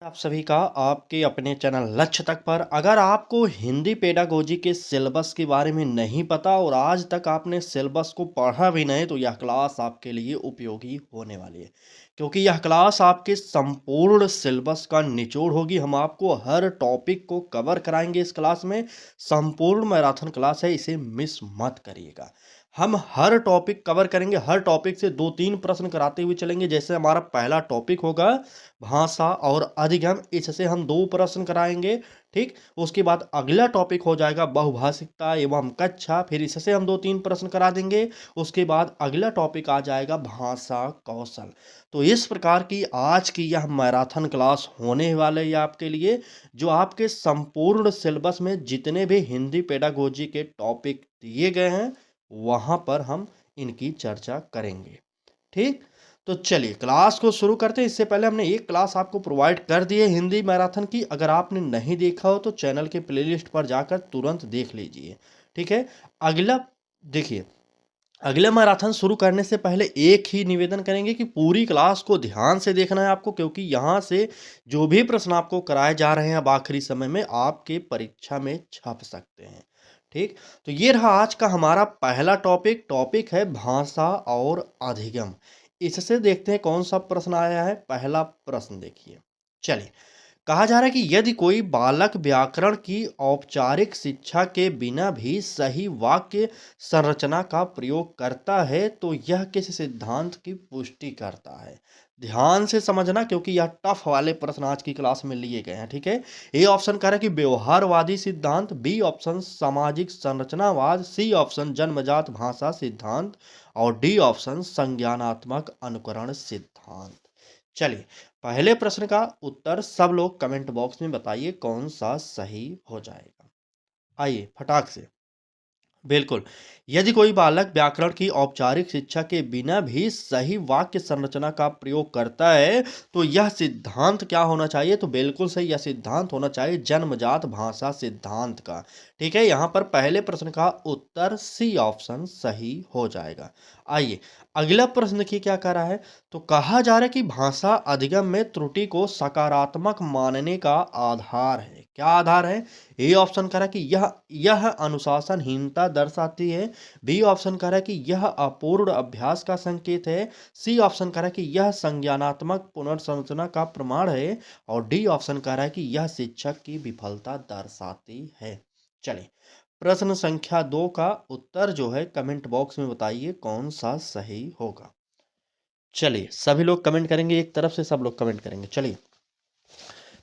आप सभी का आपके अपने चैनल लक्ष्य तक पर अगर आपको हिंदी पेडागोजी के सिलेबस के बारे में नहीं पता और आज तक आपने सिलेबस को पढ़ा भी नहीं तो यह क्लास आपके लिए उपयोगी होने वाली है क्योंकि यह क्लास आपके संपूर्ण सिलेबस का निचोड़ होगी। हम आपको हर टॉपिक को कवर कराएंगे इस क्लास में। संपूर्ण मैराथन क्लास है, इसे मिस मत करिएगा। हम हर टॉपिक कवर करेंगे, हर टॉपिक से 2-3 प्रश्न कराते हुए चलेंगे। जैसे हमारा पहला टॉपिक होगा भाषा और अधिगम, इससे हम 2 प्रश्न कराएंगे। ठीक, उसके बाद अगला टॉपिक हो जाएगा बहुभाषिकता एवं कक्षा, फिर इससे हम 2-3 प्रश्न करा देंगे। उसके बाद अगला टॉपिक आ जाएगा भाषा कौशल। तो इस प्रकार की आज की यह मैराथन क्लास होने वाले है आपके लिए, जो आपके संपूर्ण सिलेबस में जितने भी हिंदी पेडागोजी के टॉपिक दिए गए हैं वहां पर हम इनकी चर्चा करेंगे। ठीक, तो चलिए क्लास को शुरू करते हैं। इससे पहले हमने एक क्लास आपको प्रोवाइड कर दी है हिंदी मैराथन की। अगर आपने नहीं देखा हो तो चैनल के प्लेलिस्ट पर जाकर तुरंत देख लीजिए। ठीक है, अगला देखिए, अगले मैराथन शुरू करने से पहले एक ही निवेदन करेंगे कि पूरी क्लास को ध्यान से देखना है आपको, क्योंकि यहाँ से जो भी प्रश्न आपको कराए जा रहे हैं अब आखिरी समय में आपके परीक्षा में छप सकते हैं। ठीक, तो ये रहा आज का हमारा पहला टॉपिक। टॉपिक है भाषा और अधिगम। इससे देखते हैं कौन सा प्रश्न आया है। पहला प्रश्न देखिए, चलिए। कहा जा रहा है कि यदि कोई बालक व्याकरण की औपचारिक शिक्षा के बिना भी सही वाक्य संरचना का प्रयोग करता है तो यह किस सिद्धांत की पुष्टि करता है। ध्यान से समझना क्योंकि यह टफ वाले प्रश्न आज की क्लास में लिए गए हैं। ठीक है, ए ऑप्शन कह रहा है कि व्यवहारवादी सिद्धांत, बी ऑप्शन सामाजिक संरचनावाद, सी ऑप्शन जन्मजात भाषा सिद्धांत और डी ऑप्शन संज्ञानात्मक अनुकरण सिद्धांत। चलिए, पहले प्रश्न का उत्तर सब लोग कमेंट बॉक्स में बताइए कौन सा सही हो जाएगा। आइए फटाक से। बिल्कुल, यदि कोई बालक व्याकरण की औपचारिक शिक्षा के बिना भी सही वाक्य संरचना का प्रयोग करता है तो यह सिद्धांत क्या होना चाहिए। तो बिल्कुल सही, यह सिद्धांत होना चाहिए जन्मजात भाषा सिद्धांत का। ठीक है, यहाँ पर पहले प्रश्न का उत्तर सी ऑप्शन सही हो जाएगा। आइए अगला प्रश्न देखिए क्या कह रहा है। तो कहा जा रहा है कि भाषा अधिगम में त्रुटि को सकारात्मक मानने का आधार है। क्या आधार है। ए ऑप्शन कह रहा है कि यह अनुशासनहीनता दर्शाती है। बी ऑप्शन कह रहा है कि यह अपूर्ण अभ्यास का संकेत है। सी ऑप्शन कह रहा है कि यह संज्ञानात्मक पुनर्संरचना का प्रमाण है और डी ऑप्शन कह रहा है कि यह शिक्षक की विफलता दर्शाती है। चलिए, प्रश्न संख्या 2 का उत्तर जो है कमेंट बॉक्स में बताइए कौन सा सही होगा। चलिए, सभी लोग कमेंट करेंगे, एक तरफ से सब लोग कमेंट करेंगे। चलिए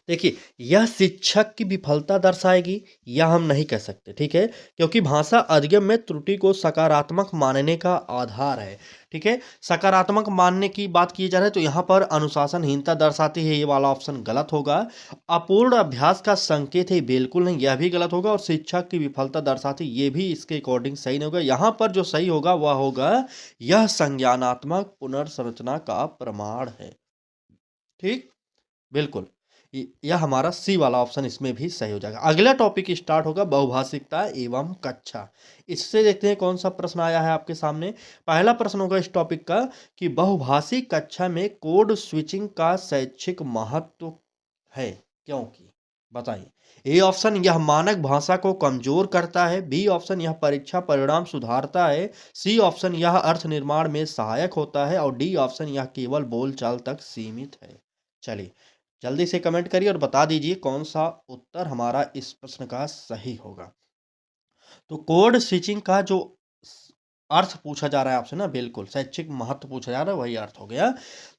देखिए, यह शिक्षक की विफलता दर्शाएगी या हम नहीं कह सकते। ठीक है, क्योंकि भाषा अधिगम में त्रुटि को सकारात्मक मानने का आधार है। ठीक है, सकारात्मक मानने की बात की जा रही है तो यहाँ पर अनुशासनहीनता दर्शाती है, ये वाला ऑप्शन गलत होगा। अपूर्ण अभ्यास का संकेत है, बिल्कुल नहीं, यह भी गलत होगा। और शिक्षक की विफलता दर्शाती, ये भी इसके अकॉर्डिंग सही नहीं होगा। यहाँ पर जो सही होगा वह होगा यह संज्ञानात्मक पुनर्संरचना का प्रमाण है। ठीक, बिल्कुल, यह हमारा सी वाला ऑप्शन इसमें भी सही हो जाएगा। अगला टॉपिक स्टार्ट होगा बहुभाषिकता एवं कक्षा। इससे देखते हैं कौन सा प्रश्न आया है आपके सामने। पहला प्रश्न होगा इस टॉपिक का कि बहुभाषिक कक्षा में कोड स्विचिंग का शैक्षिक महत्व है क्योंकि। बताइए। ए ऑप्शन यह मानक भाषा को कमजोर करता है। बी ऑप्शन यह परीक्षा परिणाम सुधारता है। सी ऑप्शन यह अर्थ निर्माण में सहायक होता है और डी ऑप्शन यह केवल बोलचाल तक सीमित है। चलिए जल्दी से कमेंट करिए और बता दीजिए कौन सा उत्तर हमारा इस प्रश्न का सही होगा। तो कोड स्विचिंग का जो अर्थ पूछा जा रहा है आपसे ना, बिल्कुल शैक्षिक महत्व पूछा जा रहा है, वही अर्थ हो गया।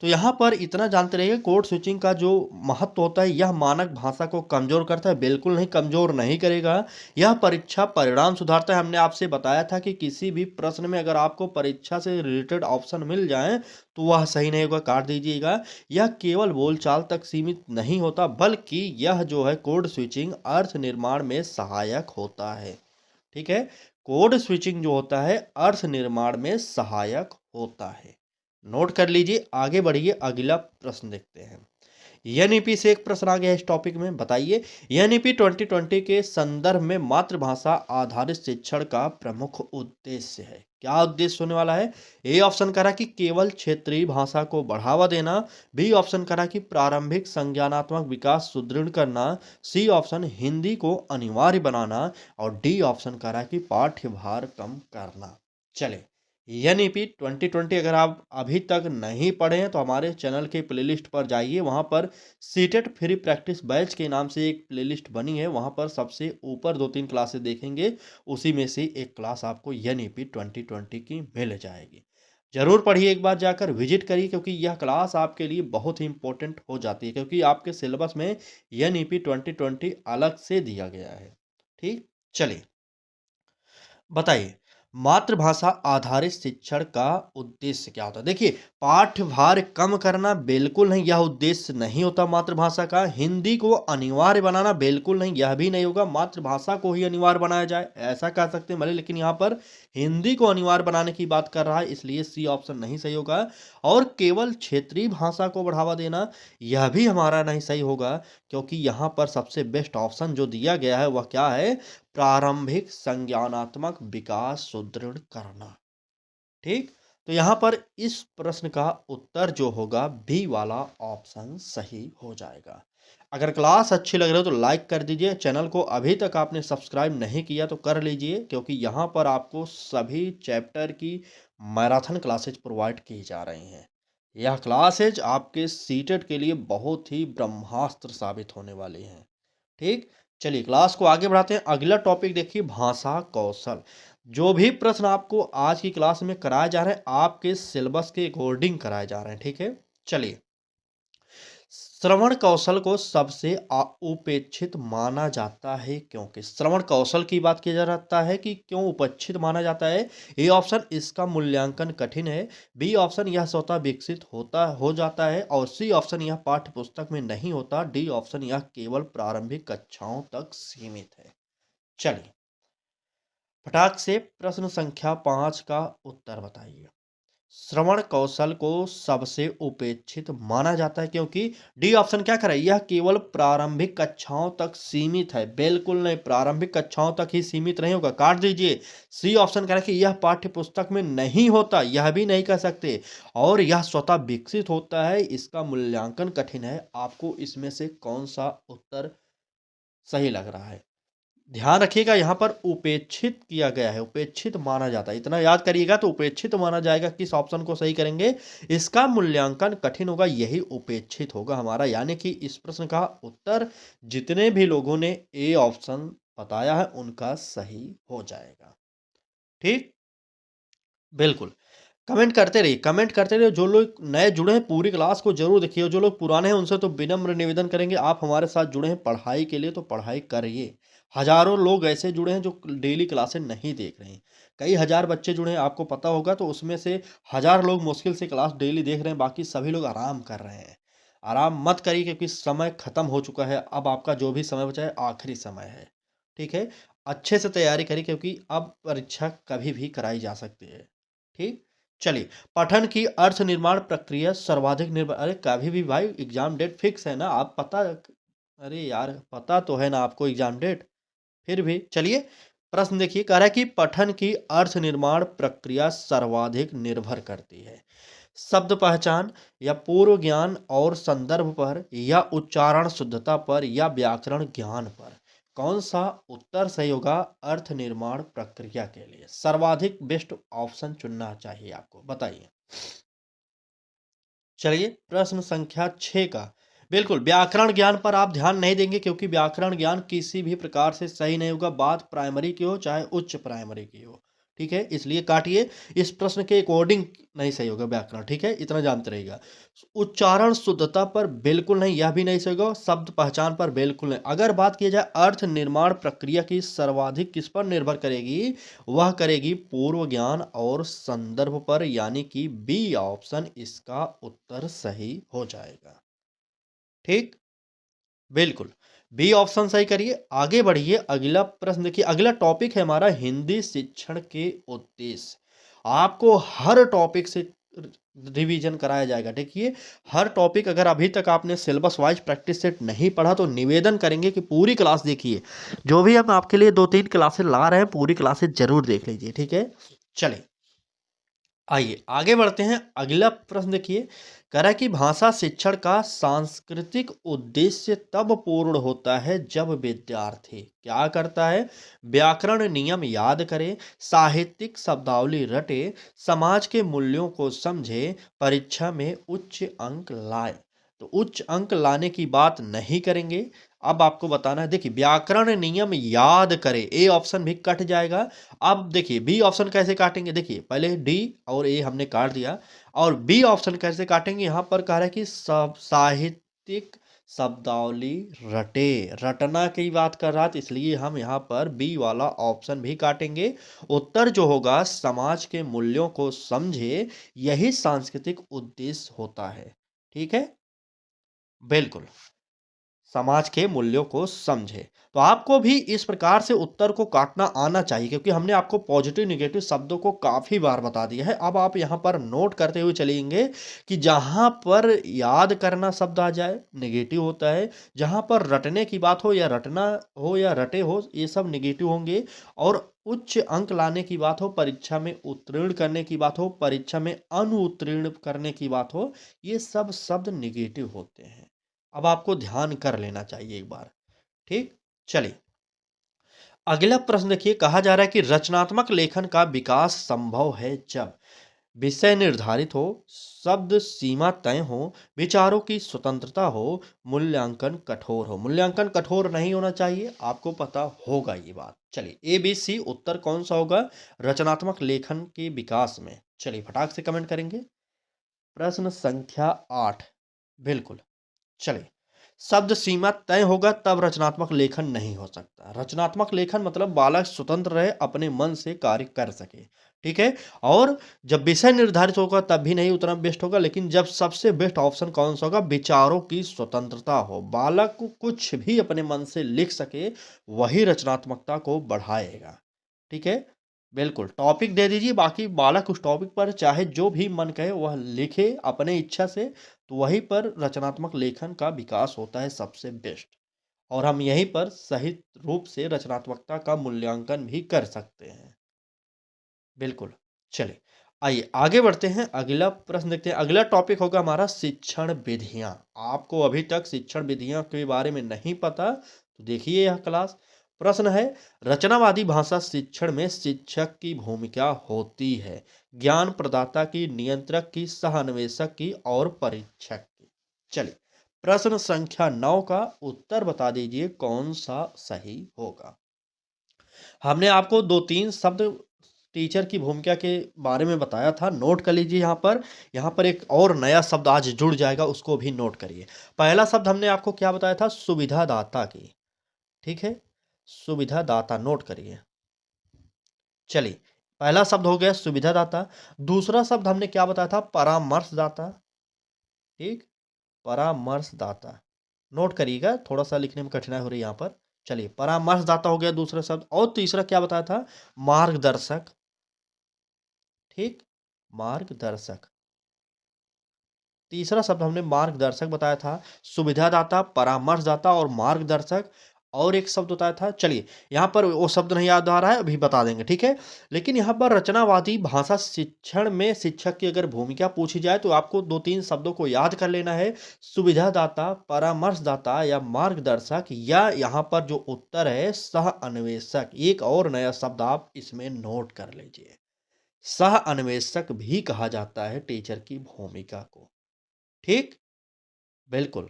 तो यहाँ पर इतना जानते रहिए, कोड स्विचिंग का जो महत्व होता है यह मानक भाषा को कमजोर करता है। बिल्कुल नहीं, कमजोर नहीं करेगा। यह परीक्षा परिणाम सुधारता है। हमने आपसे बताया था कि किसी भी प्रश्न में अगर आपको परीक्षा से रिलेटेड ऑप्शन मिल जाए तो वह सही नहीं होगा, काट दीजिएगा। यह केवल बोलचाल तक सीमित नहीं होता बल्कि यह जो है कोड स्विचिंग अर्थ निर्माण में सहायक होता है। ठीक है, कोड स्विचिंग जो होता है अर्थ निर्माण में सहायक होता है। नोट कर लीजिए, आगे बढ़िए, अगला प्रश्न देखते हैं। एनईपी से एक प्रश्न आ गया इस टॉपिक में, बताइए एनईपी 2020 के संदर्भ में मातृभाषा आधारित शिक्षण का प्रमुख उद्देश्य है। क्या उद्देश्य होने वाला है? ए ऑप्शन करा कि केवल क्षेत्रीय भाषा को बढ़ावा देना, बी ऑप्शन करा कि प्रारंभिक संज्ञानात्मक विकास सुदृढ़ करना, सी ऑप्शन हिंदी को अनिवार्य बनाना और डी ऑप्शन करा कि पाठ्यभार कम करना। चले एनईपी 2020 अगर आप अभी तक नहीं पढ़े हैं तो हमारे चैनल के प्लेलिस्ट पर जाइए, वहाँ पर सीटेट फ्री प्रैक्टिस बैच के नाम से एक प्लेलिस्ट बनी है, वहाँ पर सबसे ऊपर 2-3 क्लासेस देखेंगे, उसी में से एक क्लास आपको एनईपी 2020 की मिल जाएगी। जरूर पढ़िए, एक बार जाकर विजिट करिए, क्योंकि यह क्लास आपके लिए बहुत ही इंपॉर्टेंट हो जाती है, क्योंकि आपके सिलेबस में एनईपी 2020 अलग से दिया गया है। ठीक, चलिए बताइए मातृभाषा आधारित शिक्षण का उद्देश्य क्या होता है? देखिए, पाठ्यभार कम करना बिल्कुल नहीं, यह उद्देश्य नहीं होता मातृभाषा का। हिंदी को अनिवार्य बनाना बिल्कुल नहीं, यह भी नहीं होगा। मातृभाषा को ही अनिवार्य बनाया जाए ऐसा कह सकते हैं भले, लेकिन यहाँ पर हिंदी को अनिवार्य बनाने की बात कर रहा है, इसलिए सी ऑप्शन नहीं सही होगा। और केवल क्षेत्रीय भाषा को बढ़ावा देना, यह भी हमारा नहीं सही होगा, क्योंकि यहाँ पर सबसे बेस्ट ऑप्शन जो दिया गया है वह क्या है? प्रारंभिक संज्ञानात्मक विकास सुदृढ़ करना। ठीक, तो यहां पर इस प्रश्न का उत्तर जो होगा बी वाला ऑप्शन सही हो जाएगा। अगर क्लास अच्छी लग रही हो तो लाइक कर दीजिए, चैनल को अभी तक आपने सब्सक्राइब नहीं किया तो कर लीजिए, क्योंकि यहां पर आपको सभी चैप्टर की मैराथन क्लासेज प्रोवाइड की जा रही हैं। यह क्लासेज आपके सीटेट के लिए बहुत ही ब्रह्मास्त्र साबित होने वाली हैं। ठीक, चलिए क्लास को आगे बढ़ाते हैं। अगला टॉपिक देखिए, भाषा कौशल। जो भी प्रश्न आपको आज की क्लास में कराए जा रहे हैं, आपके सिलेबस के अकॉर्डिंग कराए जा रहे हैं। ठीक है, चलिए श्रवण कौशल को सबसे उपेक्षित माना जाता है, क्योंकि श्रवण कौशल की बात किया जाता है कि क्यों उपेक्षित माना जाता है? ए ऑप्शन इसका मूल्यांकन कठिन है, बी ऑप्शन यह स्वतः विकसित हो जाता है और सी ऑप्शन यह पाठ्य पुस्तक में नहीं होता, डी ऑप्शन यह केवल प्रारंभिक कक्षाओं तक सीमित है। चलिए फटाक से प्रश्न संख्या 5 का उत्तर बताइए। श्रवण कौशल को सबसे उपेक्षित माना जाता है, क्योंकि डी ऑप्शन क्या करे? यह केवल प्रारंभिक कक्षाओं तक सीमित है। बिल्कुल नहीं, प्रारंभिक कक्षाओं तक ही सीमित नहीं होगा, काट दीजिए। सी ऑप्शन करे कि यह पाठ्य पुस्तक में नहीं होता, यह भी नहीं कह सकते। और यह स्वतः विकसित होता है, इसका मूल्यांकन कठिन है। आपको इसमें से कौन सा उत्तर सही लग रहा है? ध्यान रखिएगा, यहाँ पर उपेक्षित किया गया है, उपेक्षित माना जाता है, इतना याद करिएगा। तो उपेक्षित माना जाएगा, किस ऑप्शन को सही करेंगे? इसका मूल्यांकन कठिन होगा, यही उपेक्षित होगा हमारा। यानी कि इस प्रश्न का उत्तर जितने भी लोगों ने ए ऑप्शन बताया है उनका सही हो जाएगा। ठीक, बिल्कुल कमेंट करते रहिए, कमेंट करते रहिए। जो लोग नए जुड़े हैं पूरी क्लास को जरूर देखिए, जो लोग पुराने हैं उनसे तो विनम्र निवेदन करेंगे, आप हमारे साथ जुड़े हैं पढ़ाई के लिए तो पढ़ाई करिए। हजारों लोग ऐसे जुड़े हैं जो डेली क्लासें नहीं देख रहे हैं, कई हजार बच्चे जुड़े हैं, आपको पता होगा। तो उसमें से 1000 लोग मुश्किल से क्लास डेली देख रहे हैं, बाकी सभी लोग आराम कर रहे हैं। आराम मत करिए, क्योंकि समय खत्म हो चुका है। अब आपका जो भी समय बचा है आखिरी समय है। ठीक है, अच्छे से तैयारी करिए, क्योंकि अब परीक्षा कभी भी कराई जा सकती है। ठीक, चलिए पठन की अर्थ निर्माण प्रक्रिया सर्वाधिक निर्भर, अरे कभी भी भाई एग्जाम डेट फिक्स है ना, आप पता, अरे यार पता तो है ना आपको एग्जाम डेट, फिर भी चलिए प्रश्न देखिए। कह रहा है कि पठन की अर्थ निर्माण प्रक्रिया सर्वाधिक निर्भर करती है शब्द पहचान या पूर्व ज्ञान और संदर्भ पर, या उच्चारण शुद्धता पर, या व्याकरण ज्ञान पर। कौन सा उत्तर सही होगा अर्थ निर्माण प्रक्रिया के लिए? सर्वाधिक बेस्ट ऑप्शन चुनना चाहिए आपको, बताइए। चलिए प्रश्न संख्या 6 का, बिल्कुल व्याकरण ज्ञान पर आप ध्यान नहीं देंगे, क्योंकि व्याकरण ज्ञान किसी भी प्रकार से सही नहीं होगा, बात प्राइमरी की हो चाहे उच्च प्राइमरी की हो। ठीक है, इसलिए काटिए, इस प्रश्न के अकॉर्डिंग नहीं सही होगा व्याकरण। ठीक है, इतना जानते रहिएगा। उच्चारण शुद्धता पर बिल्कुल नहीं, यह भी नहीं सही होगा। शब्द पहचान पर बिल्कुल नहीं। अगर बात की जाए अर्थ निर्माण प्रक्रिया की सर्वाधिक किस पर निर्भर करेगी, वह करेगी पूर्व ज्ञान और संदर्भ पर, यानी कि बी ऑप्शन इसका उत्तर सही हो जाएगा। ठीक, बिल्कुल बी ऑप्शन सही करिए, आगे बढ़िए। अगला प्रश्न देखिए, अगला टॉपिक है हमारा हिंदी शिक्षण के उद्देश्य। आपको हर टॉपिक से रिवीजन कराया जाएगा। देखिए, हर टॉपिक अगर अभी तक आपने सिलेबस वाइज प्रैक्टिस सेट नहीं पढ़ा तो निवेदन करेंगे कि पूरी क्लास देखिए। जो भी हम आपके लिए 2-3 क्लासेस ला रहे हैं, पूरी क्लासेस ज़रूर देख लीजिए, ठीक है? चलिए, आइए आगे बढ़ते हैं। अगला प्रश्न देखिए, कह रहा है कि भाषा शिक्षण का सांस्कृतिक उद्देश्य तब पूर्ण होता है जब विद्यार्थी क्या करता है? व्याकरण नियम याद करे, साहित्यिक शब्दावली रटे, समाज के मूल्यों को समझे, परीक्षा में उच्च अंक लाए। तो उच्च अंक लाने की बात नहीं करेंगे। अब आपको बताना है, देखिए व्याकरण नियम याद करे, ए ऑप्शन भी कट जाएगा। अब देखिए बी ऑप्शन कैसे काटेंगे, देखिए पहले डी और ए हमने काट दिया, और बी ऑप्शन कैसे काटेंगे, यहाँ पर कह रहा है कि सब साहित्यिक शब्दावली रटे, रटना की बात कर रहा था, इसलिए हम यहाँ पर बी वाला ऑप्शन भी काटेंगे। उत्तर जो होगा समाज के मूल्यों को समझे, यही सांस्कृतिक उद्देश्य होता है। ठीक है, बिल्कुल, समाज के मूल्यों को समझे। तो आपको भी इस प्रकार से उत्तर को काटना आना चाहिए, क्योंकि हमने आपको पॉजिटिव नेगेटिव शब्दों को काफ़ी बार बता दिया है। अब आप यहाँ पर नोट करते हुए चलेंगे कि जहाँ पर याद करना शब्द आ जाए नेगेटिव होता है, जहाँ पर रटने की बात हो या रटना हो या रटे हो, ये सब नेगेटिव होंगे। और उच्च अंक लाने की बात हो, परीक्षा में उत्तीर्ण करने की बात हो, परीक्षा में अनुत्तीर्ण करने की बात हो, ये सब शब्द नेगेटिव होते हैं। अब आपको ध्यान कर लेना चाहिए एक बार। ठीक, चलिए अगला प्रश्न देखिए, कहा जा रहा है कि रचनात्मक लेखन का विकास संभव है जब विषय निर्धारित हो, शब्द सीमा तय हो, विचारों की स्वतंत्रता हो, मूल्यांकन कठोर हो। मूल्यांकन कठोर नहीं होना चाहिए, आपको पता होगा ये बात। चलिए ए बी सी उत्तर कौन सा होगा रचनात्मक लेखन के विकास में? चलिए फटाक से कमेंट करेंगे। प्रश्न संख्या 8, बिल्कुल। चलिए, शब्द सीमा तय होगा तब रचनात्मक लेखन नहीं हो सकता। रचनात्मक लेखन मतलब बालक स्वतंत्र रहे, अपने मन से कार्य कर सके। ठीक है, और जब विषय निर्धारित होगा तब भी नहीं उतना बेस्ट होगा, लेकिन जब सबसे बेस्ट ऑप्शन कौन सा होगा? विचारों की स्वतंत्रता हो, बालक को कुछ भी अपने मन से लिख सके, वही रचनात्मकता को बढ़ाएगा। ठीक है, बिल्कुल टॉपिक दे दीजिए, बाकी बालक उस टॉपिक पर चाहे जो भी मन कहे वह लिखे अपने इच्छा से, तो वहीं पर रचनात्मक लेखन का विकास होता है सबसे बेस्ट। और हम यहीं पर सही रूप से रचनात्मकता का मूल्यांकन भी कर सकते हैं। बिल्कुल, चलिए आइए आगे बढ़ते हैं। अगला प्रश्न देखते हैं। अगला टॉपिक होगा हमारा शिक्षण विधियाँ। आपको अभी तक शिक्षण विधियाँ के बारे में नहीं पता तो देखिए यह क्लास। प्रश्न है, रचनावादी भाषा शिक्षण में शिक्षक की भूमिका होती है, ज्ञान प्रदाता की, नियंत्रक की, सह अन्वेषक की और परीक्षक की। चलिए प्रश्न संख्या 9 का उत्तर बता दीजिए कौन सा सही होगा। हमने आपको 2-3 शब्द टीचर की भूमिका के बारे में बताया था, नोट कर लीजिए यहाँ पर। यहाँ पर एक और नया शब्द आज जुड़ जाएगा, उसको भी नोट करिए। पहला शब्द हमने आपको क्या बताया था? सुविधादाता की। ठीक है, सुविधादाता नोट करिए। चलिए, पहला शब्द हो गया सुविधादाता। दूसरा शब्द हमने क्या बताया था? परामर्शदाता। ठीक, परामर्शदाता नोट करिएगा, थोड़ा सा लिखने में कठिनाई हो रही है यहाँ पर। चलिए, परामर्शदाता हो गया दूसरा शब्द। और तीसरा क्या बताया था? मार्गदर्शक। ठीक, मार्गदर्शक। तीसरा शब्द हमने मार्गदर्शक बताया था। सुविधादाता, परामर्शदाता और मार्गदर्शक। और एक शब्द बताया था, चलिए यहाँ पर वो शब्द नहीं याद आ रहा है, अभी बता देंगे। ठीक है, लेकिन यहाँ पर रचनावादी भाषा शिक्षण में शिक्षक की अगर भूमिका पूछी जाए तो आपको 2-3 शब्दों को याद कर लेना है। सुविधादाता, परामर्शदाता या मार्गदर्शक, या यहाँ पर जो उत्तर है सह अन्वेषक। एक और नया शब्द आप इसमें नोट कर लीजिए, सह अन्वेषक भी कहा जाता है टीचर की भूमिका को। ठीक, बिल्कुल,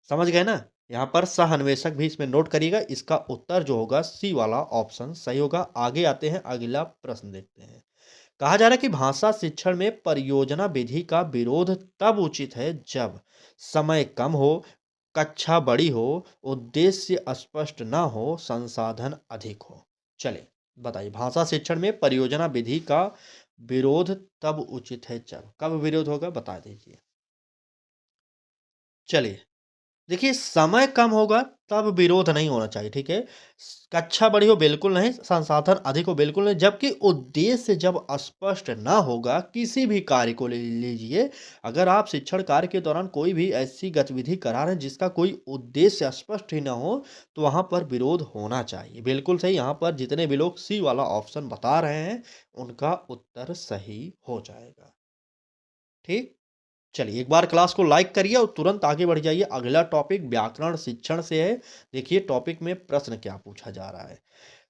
समझ गए ना? यहाँ पर सह अन्वेषक भी इसमें नोट करिएगा। इसका उत्तर जो होगा सी वाला ऑप्शन सही होगा। आगे आते हैं, अगला प्रश्न देखते हैं। कहा जा रहा है कि भाषा शिक्षण में परियोजना विधि का विरोध तब उचित है जब समय कम हो, कक्षा बड़ी हो, उद्देश्य स्पष्ट ना हो, संसाधन अधिक हो। चलिए बताइए, भाषा शिक्षण में परियोजना विधि का विरोध तब उचित है जब, कब विरोध होगा बता दीजिए। चलिए, देखिए समय कम होगा तब विरोध नहीं होना चाहिए, ठीक है। कक्षा बड़ी हो बिल्कुल नहीं, संसाधन अधिक हो बिल्कुल नहीं, जबकि उद्देश्य जब स्पष्ट ना होगा किसी भी कार्य को ले लीजिए, अगर आप शिक्षण कार्य के दौरान कोई भी ऐसी गतिविधि करा रहे हैं जिसका कोई उद्देश्य स्पष्ट ही ना हो, तो वहां पर विरोध होना चाहिए। बिल्कुल सही, यहाँ पर जितने भी लोग सी वाला ऑप्शन बता रहे हैं उनका उत्तर सही हो जाएगा। ठीक, चलिए एक बार क्लास को लाइक करिए और तुरंत आगे बढ़ जाइए। अगला टॉपिक व्याकरण शिक्षण से है। देखिए टॉपिक में प्रश्न क्या पूछा जा रहा है।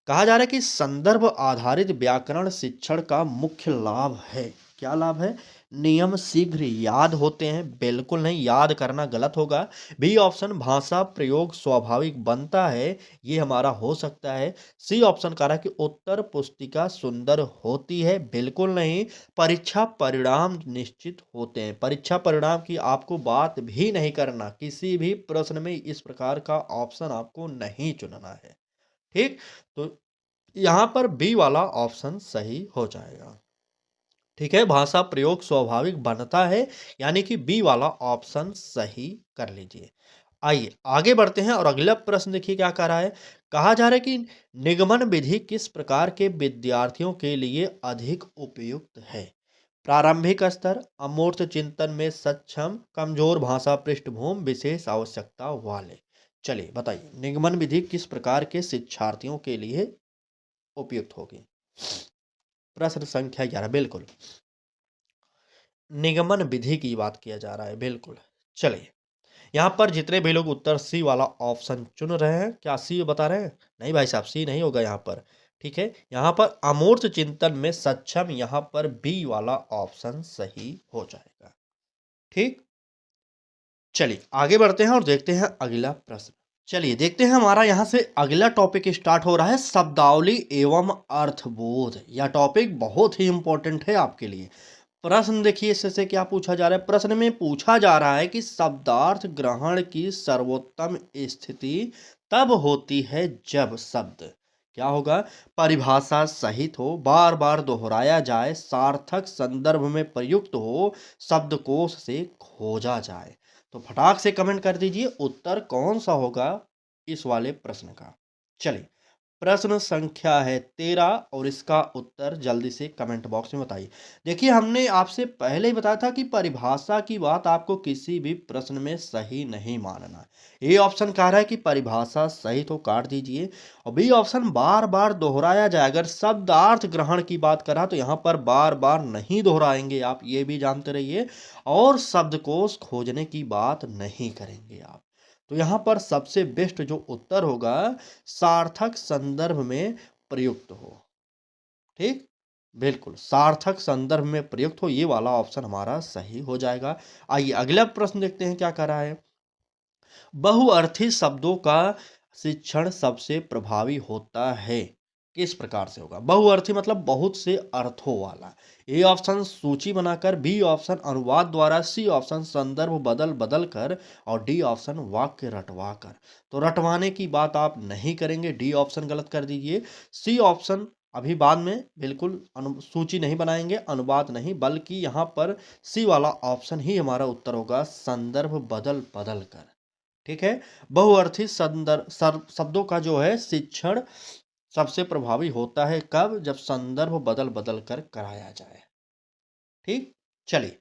कहा जा रहा है कि संदर्भ आधारित व्याकरण शिक्षण का मुख्य लाभ है। क्या लाभ है? नियम शीघ्र याद होते हैं, बिल्कुल नहीं, याद करना गलत होगा। बी ऑप्शन भाषा प्रयोग स्वाभाविक बनता है, ये हमारा हो सकता है। सी ऑप्शन कह रहा है कि उत्तर पुस्तिका सुंदर होती है, बिल्कुल नहीं। परीक्षा परिणाम निश्चित होते हैं, परीक्षा परिणाम की आपको बात भी नहीं करना, किसी भी प्रश्न में इस प्रकार का ऑप्शन आपको नहीं चुनना है। ठीक, तो यहाँ पर बी वाला ऑप्शन सही हो जाएगा। ठीक है, भाषा प्रयोग स्वाभाविक बनता है, यानी कि बी वाला ऑप्शन सही कर लीजिए। आइए आगे बढ़ते हैं और अगला प्रश्न देखिए क्या कह रहा है। कहा जा रहा है कि निगमन विधि किस प्रकार के विद्यार्थियों के लिए अधिक उपयुक्त है? प्रारंभिक स्तर, अमूर्त चिंतन में सक्षम, कमजोर भाषा पृष्ठभूमि, विशेष आवश्यकता वाले। चलिए बताइए निगमन विधि किस प्रकार के शिक्षार्थियों के लिए उपयुक्त होगी? प्रश्न संख्या 11, बिल्कुल निगमन विधि की बात किया जा रहा है, बिल्कुल। चलिए यहाँ पर जितने भी लोग उत्तर सी वाला ऑप्शन चुन रहे हैं, क्या सी बता रहे हैं? नहीं भाई साहब, सी नहीं होगा यहाँ पर। ठीक है, यहाँ पर अमूर्त चिंतन में सक्षम, यहाँ पर बी वाला ऑप्शन सही हो जाएगा। ठीक, चलिए आगे बढ़ते हैं और देखते हैं अगला प्रश्न। चलिए देखते हैं हमारा यहाँ से अगला टॉपिक स्टार्ट हो रहा है, शब्दावली एवं अर्थबोध। यह टॉपिक बहुत ही इंपॉर्टेंट है आपके लिए। प्रश्न देखिए इससे क्या पूछा जा रहा है। प्रश्न में पूछा जा रहा है कि शब्दार्थ ग्रहण की सर्वोत्तम स्थिति तब होती है जब शब्द क्या होगा? परिभाषा सहित हो, बार बार दोहराया जाए, सार्थक संदर्भ में प्रयुक्त हो, शब्दकोश से खोजा जाए। तो फटाक से कमेंट कर दीजिए उत्तर कौन सा होगा इस वाले प्रश्न का। चलिए प्रश्न संख्या है 13 और इसका उत्तर जल्दी से कमेंट बॉक्स में बताइए। देखिए हमने आपसे पहले ही बताया था कि परिभाषा की बात आपको किसी भी प्रश्न में सही नहीं मानना। ए ऑप्शन कह रहा है कि परिभाषा सही, तो काट दीजिए। और बी ऑप्शन बार बार दोहराया जाए, अगर शब्दार्थ ग्रहण की बात करा तो यहाँ पर बार बार नहीं दोहराएंगे, आप ये भी जानते रहिए। और शब्दकोश खोजने की बात नहीं करेंगे आप। तो यहाँ पर सबसे बेस्ट जो उत्तर होगा, सार्थक संदर्भ में प्रयुक्त हो। ठीक, बिल्कुल सार्थक संदर्भ में प्रयुक्त हो, ये वाला ऑप्शन हमारा सही हो जाएगा। आइए अगला प्रश्न देखते हैं क्या कर रहा है। बहुअर्थी शब्दों का शिक्षण सबसे प्रभावी होता है, किस प्रकार से होगा? बहुअर्थी मतलब बहुत से अर्थों वाला। ए ऑप्शन सूची बनाकर, बी ऑप्शन अनुवाद द्वारा, सी ऑप्शन संदर्भ बदल बदल कर, और डी ऑप्शन वाक्य रटवा कर। तो रटवाने की बात आप नहीं करेंगे, डी ऑप्शन गलत कर दीजिए। सी ऑप्शन अभी बाद में, बिल्कुल सूची नहीं बनाएंगे, अनुवाद नहीं, बल्कि यहाँ पर सी वाला ऑप्शन ही हमारा उत्तर होगा, संदर्भ बदल बदल कर। ठीक है, बहुअर्थी शब्दों का जो है शिक्षण सबसे प्रभावी होता है कब? जब संदर्भ बदल बदल कर कराया जाए। ठीक, चलिए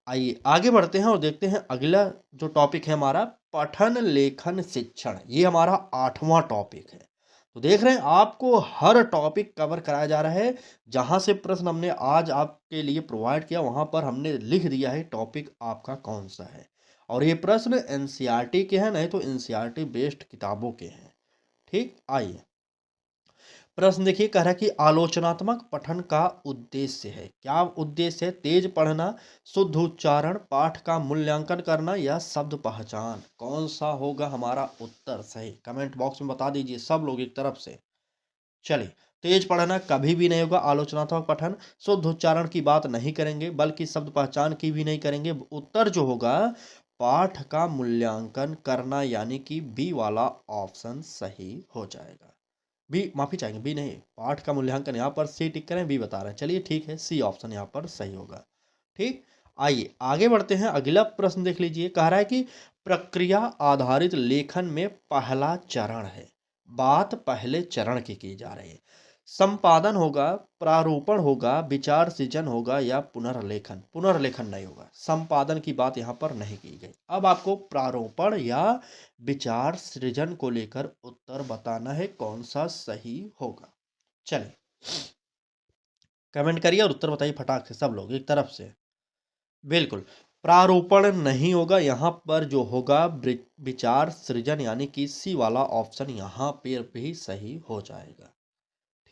आइए आगे बढ़ते हैं और देखते हैं अगला जो टॉपिक है हमारा, पठन लेखन शिक्षण। ये हमारा 8वां टॉपिक है। तो देख रहे हैं आपको हर टॉपिक कवर कराया जा रहा है। जहां से प्रश्न हमने आज आपके लिए प्रोवाइड किया, वहां पर हमने लिख दिया है टॉपिक आपका कौन सा है। और ये प्रश्न एनसीईआरटी के हैं, नहीं तो एनसीईआरटी बेस्ड किताबों के हैं। ठीक, आइए प्रश्न देखिए, कह रहा है कि आलोचनात्मक पठन का उद्देश्य है। क्या उद्देश्य है? तेज पढ़ना, शुद्ध उच्चारण, पाठ का मूल्यांकन करना, या शब्द पहचान। कौन सा होगा हमारा उत्तर सही? कमेंट बॉक्स में बता दीजिए सब लोग एक तरफ से। चलिए, तेज पढ़ना कभी भी नहीं होगा आलोचनात्मक पठन। शुद्ध उच्चारण की बात नहीं करेंगे, बल्कि शब्द पहचान की भी नहीं करेंगे। उत्तर जो होगा, पाठ का मूल्यांकन करना, यानी कि बी वाला ऑप्शन सही हो जाएगा। बी, माफी चाहेंगे, बी नहीं, पाठ का मूल्यांकन, यहाँ पर सी टिक करें, बी बता रहे हैं। चलिए ठीक है, सी ऑप्शन यहाँ पर सही होगा। ठीक, आइए आगे बढ़ते हैं। अगला प्रश्न देख लीजिए, कह रहा है कि प्रक्रिया आधारित लेखन में पहला चरण है। बात पहले चरण की जा रही है। संपादन होगा, प्रारूपण होगा, विचार सृजन होगा या पुनर्लेखन। पुनर्लेखन नहीं होगा, संपादन की बात यहाँ पर नहीं की गई। अब आपको प्रारूपण या विचार सृजन को लेकर उत्तर बताना है कौन सा सही होगा। चलिए कमेंट करिए और उत्तर बताइए फटाक से सब लोग एक तरफ से। बिल्कुल, प्रारूपण नहीं होगा, यहाँ पर जो होगा विचार सृजन यानी कि सी वाला ऑप्शन यहाँ पर भी सही हो जाएगा।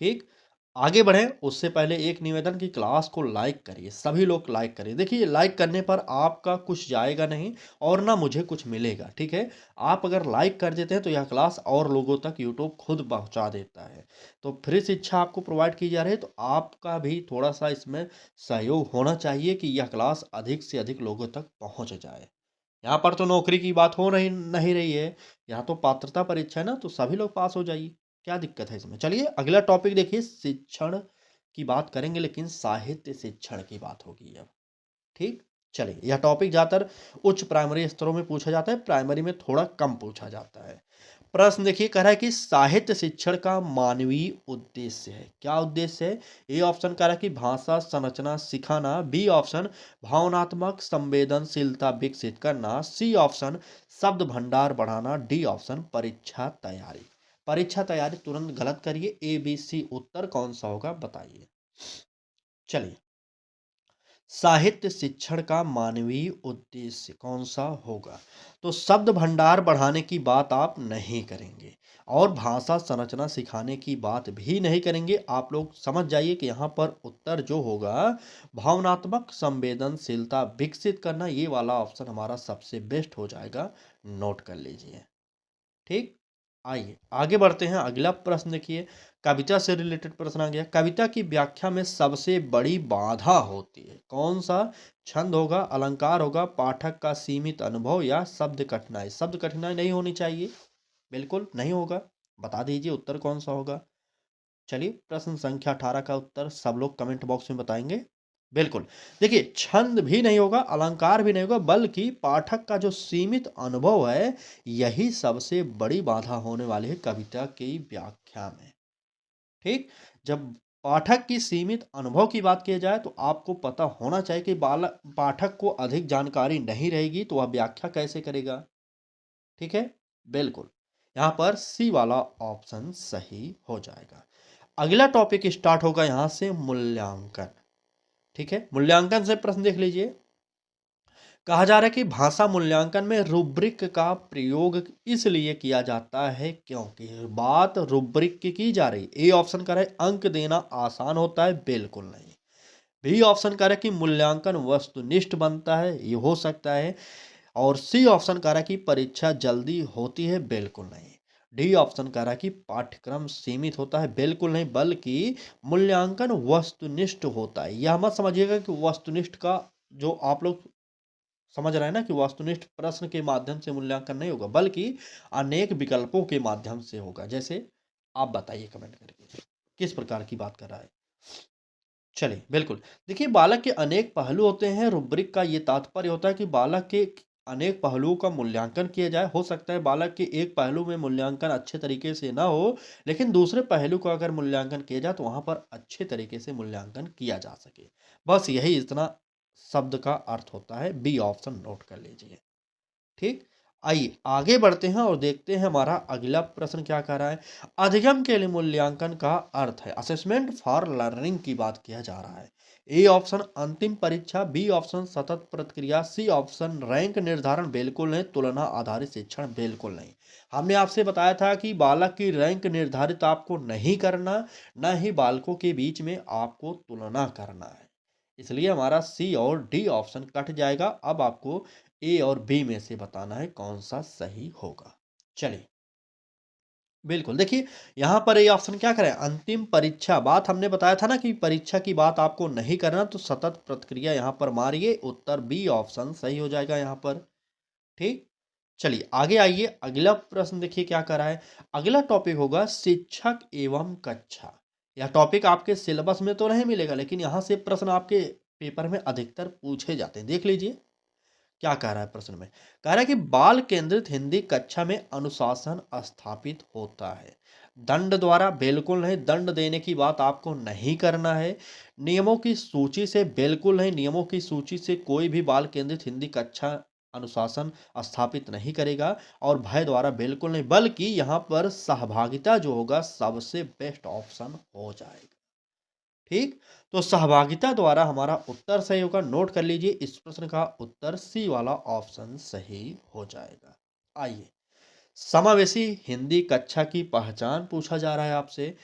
ठीक, आगे बढ़ें उससे पहले एक निवेदन की क्लास को लाइक करिए, सभी लोग लाइक करिए। देखिए लाइक करने पर आपका कुछ जाएगा नहीं और ना मुझे कुछ मिलेगा, ठीक है। आप अगर लाइक कर देते हैं तो यह क्लास और लोगों तक यूट्यूब खुद पहुंचा देता है। तो फ्री शिक्षा आपको प्रोवाइड की जा रही है, तो आपका भी थोड़ा सा इसमें सहयोग होना चाहिए कि यह क्लास अधिक से अधिक लोगों तक पहुँच जाए। यहाँ पर तो नौकरी की बात हो नहीं रही है, यहाँ तो पात्रता परीक्षा है ना, तो सभी लोग पास हो जाइए, क्या दिक्कत है इसमें। चलिए अगला टॉपिक देखिए, शिक्षण की बात करेंगे लेकिन साहित्य शिक्षण की बात होगी अब। ठीक, चलिए यह टॉपिक ज़्यादातर उच्च प्राइमरी स्तरों में पूछा जाता है, प्राइमरी में थोड़ा कम पूछा जाता है। प्रश्न देखिए कह रहा है कि साहित्य शिक्षण का मानवीय उद्देश्य है। क्या उद्देश्य है? ए ऑप्शन कह रहा है कि भाषा संरचना सिखाना, बी ऑप्शन भावनात्मक संवेदनशीलता विकसित करना, सी ऑप्शन शब्द भंडार बढ़ाना, डी ऑप्शन परीक्षा तैयारी। परीक्षा तैयारी तुरंत गलत करिए, ए बी सी उत्तर कौन सा होगा बताइए। चलिए साहित्य शिक्षण का मानवीय उद्देश्य कौन सा होगा? तो शब्द भंडार बढ़ाने की बात आप नहीं करेंगे और भाषा संरचना सिखाने की बात भी नहीं करेंगे। आप लोग समझ जाइए कि यहाँ पर उत्तर जो होगा भावनात्मक संवेदनशीलता विकसित करना, ये वाला ऑप्शन हमारा सबसे बेस्ट हो जाएगा, नोट कर लीजिए। ठीक, आइए आगे बढ़ते हैं। अगला प्रश्न देखिए, कविता से रिलेटेड प्रश्न आ गया। कविता की व्याख्या में सबसे बड़ी बाधा होती है कौन सा? छंद होगा, अलंकार होगा, पाठक का सीमित अनुभव या शब्द कठिनाई। शब्द कठिनाई नहीं होनी चाहिए, बिल्कुल नहीं होगा, बता दीजिए उत्तर कौन सा होगा। चलिए प्रश्न संख्या 18 का उत्तर सब लोग कमेंट बॉक्स में बताएंगे। बिल्कुल, देखिए छंद भी नहीं होगा, अलंकार भी नहीं होगा, बल्कि पाठक का जो सीमित अनुभव है यही सबसे बड़ी बाधा होने वाली है कविता की व्याख्या में। ठीक, जब पाठक की सीमित अनुभव की बात की जाए तो आपको पता होना चाहिए कि पाठक को अधिक जानकारी नहीं रहेगी तो वह व्याख्या कैसे करेगा। ठीक है, बिल्कुल, यहाँ पर सी वाला ऑप्शन सही हो जाएगा। अगला टॉपिक स्टार्ट होगा यहाँ से मूल्यांकन। ठीक है, मूल्यांकन से प्रश्न देख लीजिए। कहा जा रहा है कि भाषा मूल्यांकन में रूब्रिक का प्रयोग इसलिए किया जाता है क्योंकि बात रूब्रिक की जा रही। ए ऑप्शन कर रहा है अंक देना आसान होता है, बिल्कुल नहीं। बी ऑप्शन कर रहा है कि मूल्यांकन वस्तुनिष्ठ बनता है, ये हो सकता है। और सी ऑप्शन कह रहा है कि परीक्षा जल्दी होती है, बिल्कुल नहीं। डी ऑप्शन कह रहा है कि पाठ्यक्रम सीमित होता है, बिल्कुल नहीं, बल्कि मूल्यांकन वस्तुनिष्ठ होता है। यह मत समझिएगा कि वस्तुनिष्ठ का जो आप लोग समझ रहे हैं ना कि वस्तुनिष्ठ प्रश्न के माध्यम से मूल्यांकन नहीं होगा, बल्कि अनेक विकल्पों के माध्यम से होगा। जैसे आप बताइए कमेंट करके किस प्रकार की बात कर रहा है। चलिए बिल्कुल, देखिए बालक के अनेक पहलू होते हैं। रुब्रिक का ये तात्पर्य होता है कि बालक के अनेक पहलुओं का मूल्यांकन किया जाए। हो सकता है बालक के एक पहलू में मूल्यांकन अच्छे तरीके से ना हो, लेकिन दूसरे पहलू का अगर मूल्यांकन किया जाए तो वहां पर अच्छे तरीके से मूल्यांकन किया जा सके। बस यही इतना शब्द का अर्थ होता है। बी ऑप्शन नोट कर लीजिए। ठीक, आइए आगे बढ़ते हैं और देखते हैं हमारा अगला प्रश्न क्या कह रहा है। अधिगम के लिए मूल्यांकन का अर्थ है, असेसमेंट फॉर लर्निंग की बात किया जा रहा है। ए ऑप्शन अंतिम परीक्षा, बी ऑप्शन सतत प्रतिक्रिया, सी ऑप्शन रैंक निर्धारण, बिल्कुल नहीं। तुलना आधारित शिक्षण, बिल्कुल नहीं। हमने आपसे बताया था कि बालक की रैंक निर्धारित आपको नहीं करना, न ही बालकों के बीच में आपको तुलना करना है। इसलिए हमारा सी और डी ऑप्शन कट जाएगा। अब आपको ए और बी में से बताना है कौन सा सही होगा। चलिए बिल्कुल, देखिए यहाँ पर ए ऑप्शन क्या करें, अंतिम परीक्षा। बात हमने बताया था ना कि परीक्षा की बात आपको नहीं करना, तो सतत प्रतिक्रिया यहाँ पर मारिए, उत्तर बी ऑप्शन सही हो जाएगा यहाँ पर। ठीक, चलिए आगे आइए। अगला प्रश्न देखिए क्या कर रहा है। अगला टॉपिक होगा शिक्षक एवं कक्षा। यह टॉपिक आपके सिलेबस में तो नहीं मिलेगा, लेकिन यहाँ से प्रश्न आपके पेपर में अधिकतर पूछे जाते हैं, देख लीजिए। क्या कह रहा है प्रश्न में? कह रहा है कि बाल केंद्रित हिंदी कक्षा में अनुशासन स्थापित होता है। दंड द्वारा बिल्कुल नहीं, दंड देने की बात आपको नहीं करना है। नियमों की सूची से बिल्कुल नहीं, नियमों की सूची से कोई भी बाल केंद्रित हिंदी कक्षा अनुशासन स्थापित नहीं करेगा और भय द्वारा बिल्कुल नहीं, बल्कि यहाँ पर सहभागिता जो होगा सबसे बेस्ट ऑप्शन हो जाएगा। ठीक, तो सहभागिता द्वारा हमारा उत्तर सही होगा। नोट कर लीजिए, इस प्रश्न का उत्तर सी वाला ऑप्शन सही हो जाएगा। आइए, समावेशी हिंदी कक्षा की पहचान पूछा जा रहा है आपसे।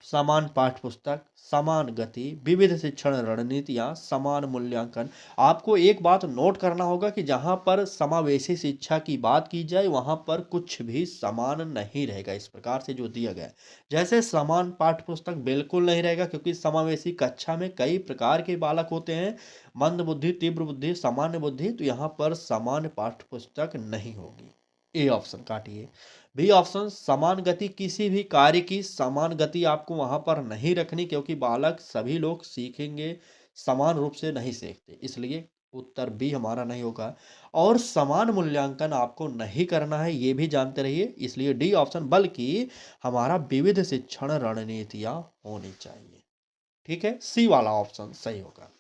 समान पाठ्य पुस्तक, समान गति, विविध शिक्षण रणनीतियां, समान मूल्यांकन। आपको एक बात नोट करना होगा कि जहां पर समावेशी शिक्षा की बात की जाए वहां पर कुछ भी समान नहीं रहेगा, इस प्रकार से जो दिया गया है। जैसे समान पाठ्य पुस्तक बिल्कुल नहीं रहेगा, क्योंकि समावेशी कक्षा में कई प्रकार के बालक होते हैं, मंद बुद्धि, तीव्र बुद्धि, सामान्य बुद्धि, तो यहाँ पर समान पाठ्य पुस्तक नहीं होगी। ए ऑप्शन काटिए। बी ऑप्शन समान गति, किसी भी कार्य की समान गति आपको वहां पर नहीं रखनी, क्योंकि बालक सभी लोग सीखेंगे, समान रूप से नहीं सीखते, इसलिए उत्तर बी हमारा नहीं होगा। और समान मूल्यांकन आपको नहीं करना है, ये भी जानते रहिए, इसलिए डी ऑप्शन, बल्कि हमारा विविध शिक्षण रणनीतियां होनी चाहिए। ठीक है, सी वाला ऑप्शन सही होगा।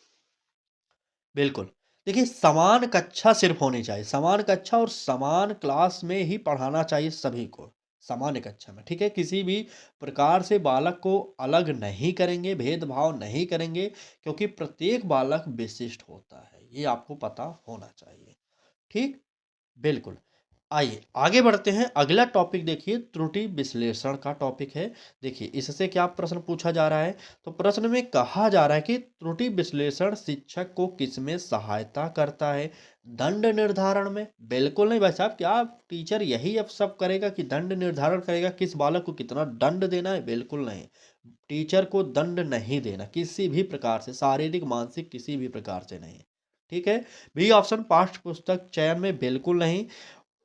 बिल्कुल। देखिए, समान कक्षा सिर्फ़ होनी चाहिए, समान कक्षा और समान क्लास में ही पढ़ाना चाहिए सभी को, सामान्य कक्षा में, ठीक है? किसी भी प्रकार से बालक को अलग नहीं करेंगे, भेदभाव नहीं करेंगे, क्योंकि प्रत्येक बालक विशिष्ट होता है, ये आपको पता होना चाहिए, ठीक? बिल्कुल। आइए आगे बढ़ते हैं। अगला टॉपिक देखिए, त्रुटि विश्लेषण का टॉपिक है। देखिए, इससे क्या प्रश्न पूछा जा रहा है? तो प्रश्न में कहा जा रहा है कि त्रुटि विश्लेषण शिक्षक को किसमें सहायता करता है? दंड निर्धारण में? बिल्कुल नहीं भाई साहब, क्या टीचर यही अब सब करेगा कि दंड निर्धारण करेगा, किस बालक को कितना दंड देना है? बिल्कुल नहीं। टीचर को दंड नहीं देना किसी भी प्रकार से, शारीरिक मानसिक किसी भी प्रकार से नहीं। ठीक है। बी ऑप्शन पाठ्य पुस्तक चयन में? बिल्कुल नहीं।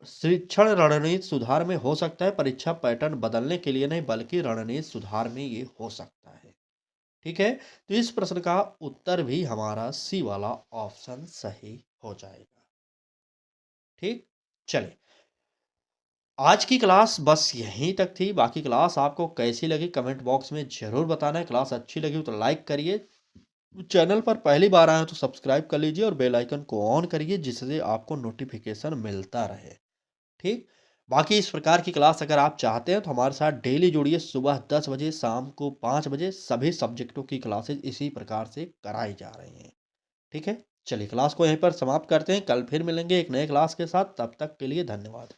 शिक्षण रणनीति सुधार में हो सकता है, परीक्षा पैटर्न बदलने के लिए नहीं, बल्कि रणनीति सुधार में ये हो सकता है। ठीक है, तो इस प्रश्न का उत्तर भी हमारा सी वाला ऑप्शन सही हो जाएगा। ठीक, चलिए, आज की क्लास बस यहीं तक थी। बाकी क्लास आपको कैसी लगी कमेंट बॉक्स में ज़रूर बताना है। क्लास अच्छी लगी हो तो लाइक करिए, चैनल पर पहली बार आए हो तो सब्सक्राइब कर लीजिए और बेल आइकन को ऑन करिए, जिससे आपको नोटिफिकेशन मिलता रहे। ठीक? बाकी इस प्रकार की क्लास अगर आप चाहते हैं तो हमारे साथ डेली जुड़िए। सुबह 10 बजे, शाम को 5 बजे सभी सब्जेक्टों की क्लासेस इसी प्रकार से कराई जा रही हैं। ठीक है? चलिए, क्लास को यहीं पर समाप्त करते हैं। कल फिर मिलेंगे एक नए क्लास के साथ। तब तक के लिए धन्यवाद।